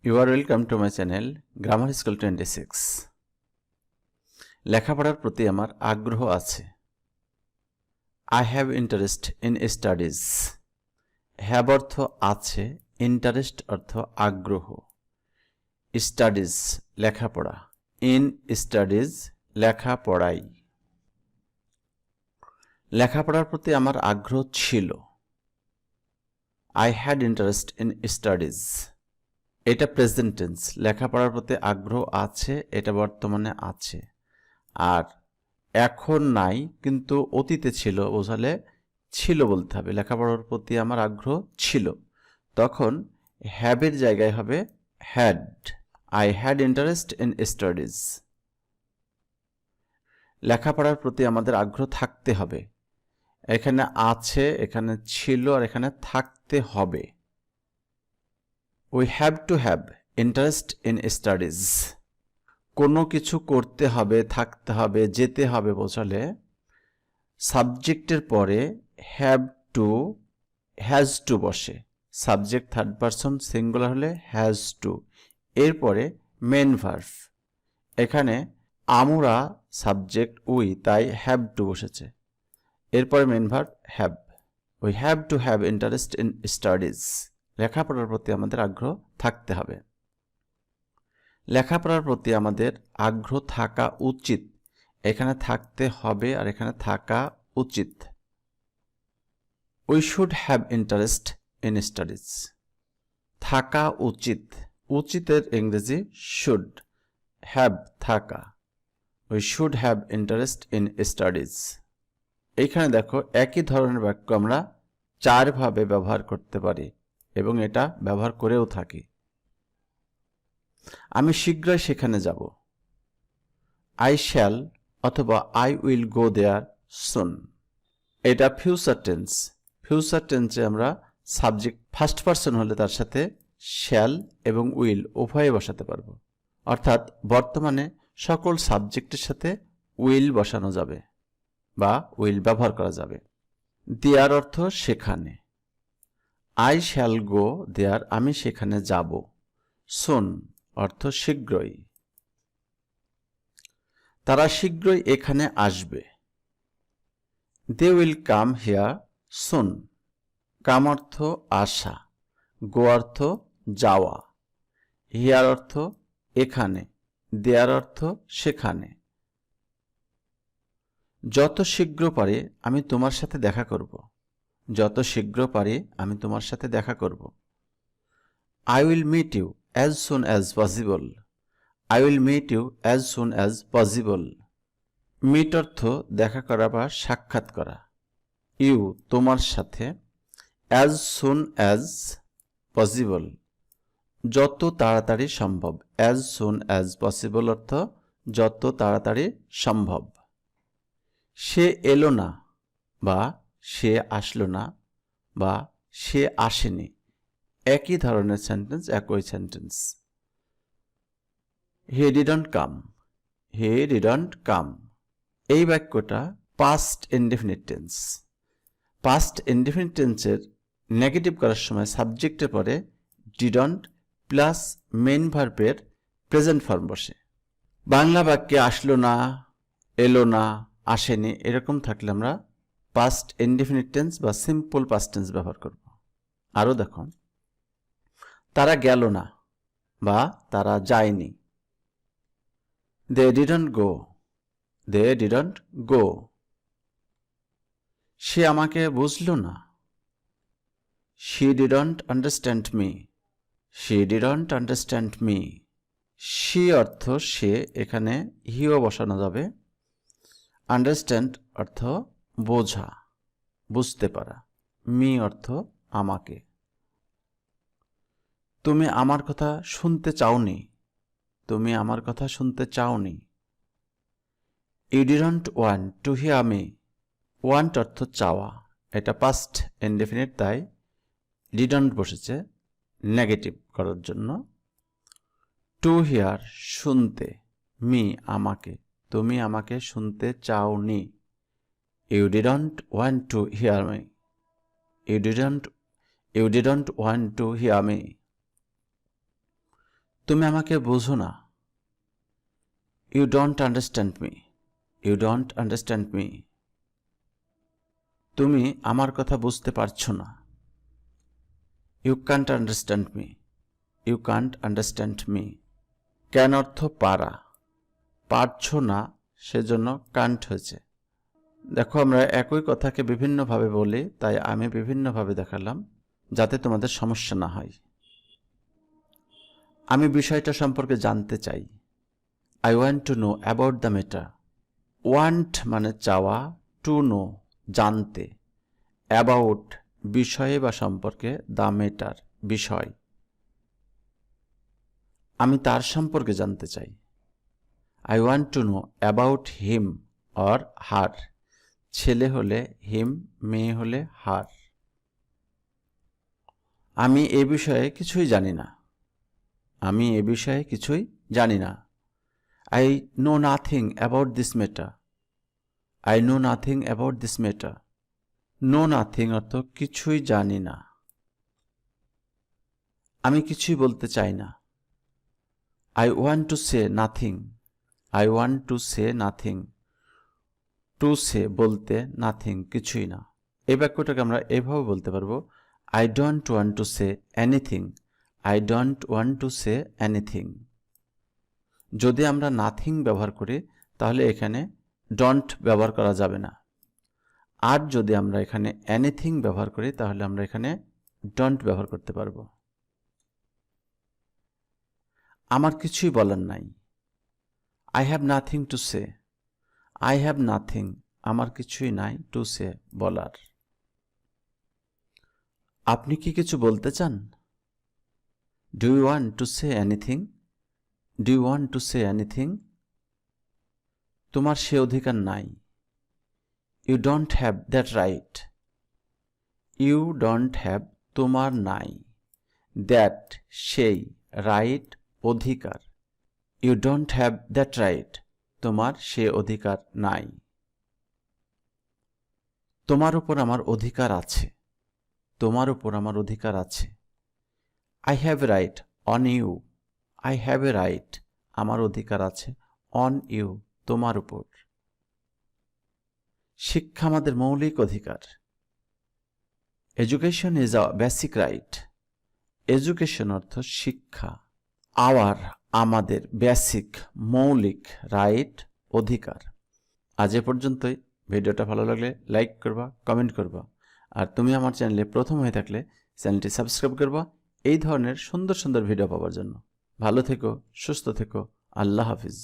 You are welcome to my channel Grammar School 26. লেখাপড়ার প্রতি আমার আগ্রহ আছে। I have interest in studies. have অর্থ আছে, interest অর্থ আগ্রহ। studies লেখাপড়া, in studies লেখাপড়াই। লেখাপড়ার প্রতি আমার আগ্রহ ছিল। I had interest in studies. এটা প্রেজেন্ট টেন্স, লেখাপড়ার প্রতি আগ্রহ আছে, এটা বর্তমানে আছে। আর এখন নাই কিন্তু অতীতে ছিল, বোঝালে ছিল বলতে হবে। লেখাপড়ার প্রতি আমার আগ্রহ ছিল, তখন হ্যাবের জায়গায় হবে had. I had interest in studies. লেখাপড়ার প্রতি আমাদের আগ্রহ থাকতে হবে। এখানে আছে, এখানে ছিল, আর এখানে থাকতে হবে। We have to have interest in studies. কোনো কিছু করতে হবে, থাকতে হবে, যেতে হবে বোঝালে সাবজেক্টের পরে have to, has to বসে। সাবজেক্ট থার্ড পারসন সিঙ্গুলার হলে has to, এরপরে মেন ভার্ব। এখানে আমরা সাবজেক্ট উই, তাই have to বসেছে। এরপরে main verb have. We have to have interest in studies. লেখাপড়ার প্রতি আমাদের আগ্রহ থাকতে হবে। লেখাপড়ার প্রতি আমাদের আগ্রহ থাকা উচিত। এখানে থাকতে হবে আর এখানে থাকা উচিত। We should have interest in studies. থাকা উচিত, উচিতের ইংরেজি should, have থাকা। We should have interest in studies. এইখানে দেখো একই ধরনের বাক্য আমরা চার ভাবে ব্যবহার করতে পারি এবং এটা ব্যবহার করেও থাকি। আমি শীঘ্রই সেখানে যাব। আই শ্যাল অথবা আই উইল গো দেয়ার সুন। এটা ফিউচার টেন্স। ফিউচার টেন্সে আমরা সাবজেক্ট ফার্স্ট পারসন হলে তার সাথে শ্যাল এবং উইল উভয়ে বসাতে পারবো। অর্থাৎ বর্তমানে সকল সাবজেক্টের সাথে উইল বসানো যাবে বা উইল ব্যবহার করা যাবে। দেয়ার অর্থ সেখানে। আই শ্যাল গো দেয়ার, আমি সেখানে যাব। সুন অর্থ শীঘ্রই। তারা শীঘ্রই এখানে আসবে। দে উইল কাম হিয়ার সুন। কাম অর্থ আসা, গো অর্থ যাওয়া, হিয়ার অর্থ এখানে, দেয়ার অর্থ সেখানে। যত শীঘ্র পারি আমি তোমার সাথে দেখা করব। যত শীঘ্র পারি আমি তোমার সাথে দেখা করব। I will meet you as soon as possible. I will meet you as soon as possible. Meet অর্থ দেখা করা বা সাক্ষাৎ করা। ইউ তোমার সাথে, as soon as possible যত তাড়াতাড়ি সম্ভব। as soon as possible অর্থ যত তাড়াতাড়ি সম্ভব। সে এলো না বা সে আসলো না বা সে আসেনি, একই ধরনের সেন্টেন্স, একই sentence. He didn't come. He didn't come. এই বাক্যটা past indefinite tense. Past indefinite টেন্সের নেগেটিভ করার সময় সাবজেক্টের পরে ডিডন্ট প্লাস মেইন ভার্বের প্রেজেন্ট ফর্ম বসে। বাংলা বাক্যে আসলো না, এলো না, আসেনি এরকম থাকলে আমরা পাস্ট ইনডেফিনিট টেন্স বা সিম্পল পাস্ট টেন্স ব্যবহার করব। আরও দেখো, তারা গেল না বা তারা যায়নি। দে didn't go. They didn't go. সে আমাকে বুঝল না। She didn't understand me. She didn't understand me. She অর্থ সে, এখানে হিও বসানো যাবে। আন্ডারস্ট্যান্ড অর্থ বোঝা, বুঝতে পারা। মি অর্থ আমাকে। তুমি আমার কথা শুনতে চাওনি। তুমি আমার কথা শুনতে চাওনি। You didn't want to hear me. Want অর্থ চাওয়া, এটা পাস্ট ইনডেফিনিট, তাই ডিডন্ট বসেছে নেগেটিভ করার জন্য। টু হিয়ার শুনতে, মি আমাকে, তুমি আমাকে শুনতে চাওনি। You didn't want to hear me. You didn't want to hear me. তুমি আমাকে বোঝো না। You don't understand me. You don't understand me. তুমি আমার কথা বুঝতে পারছো না। You can't understand me. You can't understand me. Can অর্থ পারা, পারছো না সেজন্য কান্ট হয়েছে। দেখো আমরা একই কথাকে বিভিন্নভাবে বলি, তাই আমি বিভিন্নভাবে দেখালাম যাতে তোমাদের সমস্যা না হয়। আমি বিষয়টা সম্পর্কে জানতে চাই। I want to know about the matter. Want মানে চাওয়া, টু নো জানতে, অ্যাবাউট বিষয়ে বা সম্পর্কে, দ্য ম্যাটার বিষয়। আমি তার সম্পর্কে জানতে চাই। I want to know about him or her. ছেলে হলে হিম, মেয়ে হলে হার। আমি এ বিষয়ে কিছুই জানি না। আমি এ বিষয়ে কিছুই জানি না। I know nothing about this matter. I know nothing about this matter. Know nothing অর্থ কিছুই জানি না। আমি কিছুই বলতে চাই না। I want to say nothing. I want to say nothing. To say বলতে, নাথিং কিছুই না। এই বাক্যটাকে আমরা এভাবে বলতে পারবো, I don't want to say anything. I don't want to say anything. যদি আমরা নাথিং ব্যবহার করি তাহলে এখানে ডোন্ট ব্যবহার করা যাবে না। আর যদি আমরা এখানে এনিথিং ব্যবহার করি তাহলে আমরা এখানে ডোন্ট ব্যবহার করতে পারবো। আমার কিছুই বলার নাই। I have nothing to say. I have nothing আমার কিছুই নাই, টু সে বলার। আপনি কি কিছু বলতে চান? Do you want to say anything? Do you want to say anything? তোমার সে অধিকার নাই। You don't have that right. You don't have তোমার নাই, দ্যাট সেই, রাইট অধিকার। You don't have that right তোমার সে অধিকার নাই। তোমার উপর আমার অধিকার আছে। তোমার উপর আমার অধিকার আছে। I have a right on you. I have a right আমার অধিকার আছে, অন ইউ তোমার উপর। শিক্ষা আমাদের মৌলিক অধিকার। Education is a basic right. Education অর্থ শিক্ষা, আওয়ার আমাদের, বেসিক মৌলিক, রাইট অধিকার। আজ এ পর্যন্তই। ভিডিওটা ভালো লাগলে লাইক করবা, কমেন্ট করবা। আর তুমি আমার চ্যানেলে প্রথম হয়ে থাকলে চ্যানেলটি সাবস্ক্রাইব করবা এই ধরনের সুন্দর সুন্দর ভিডিও পাওয়ার জন্য। ভালো থেকো, সুস্থ থেকো। আল্লাহ হাফিজ।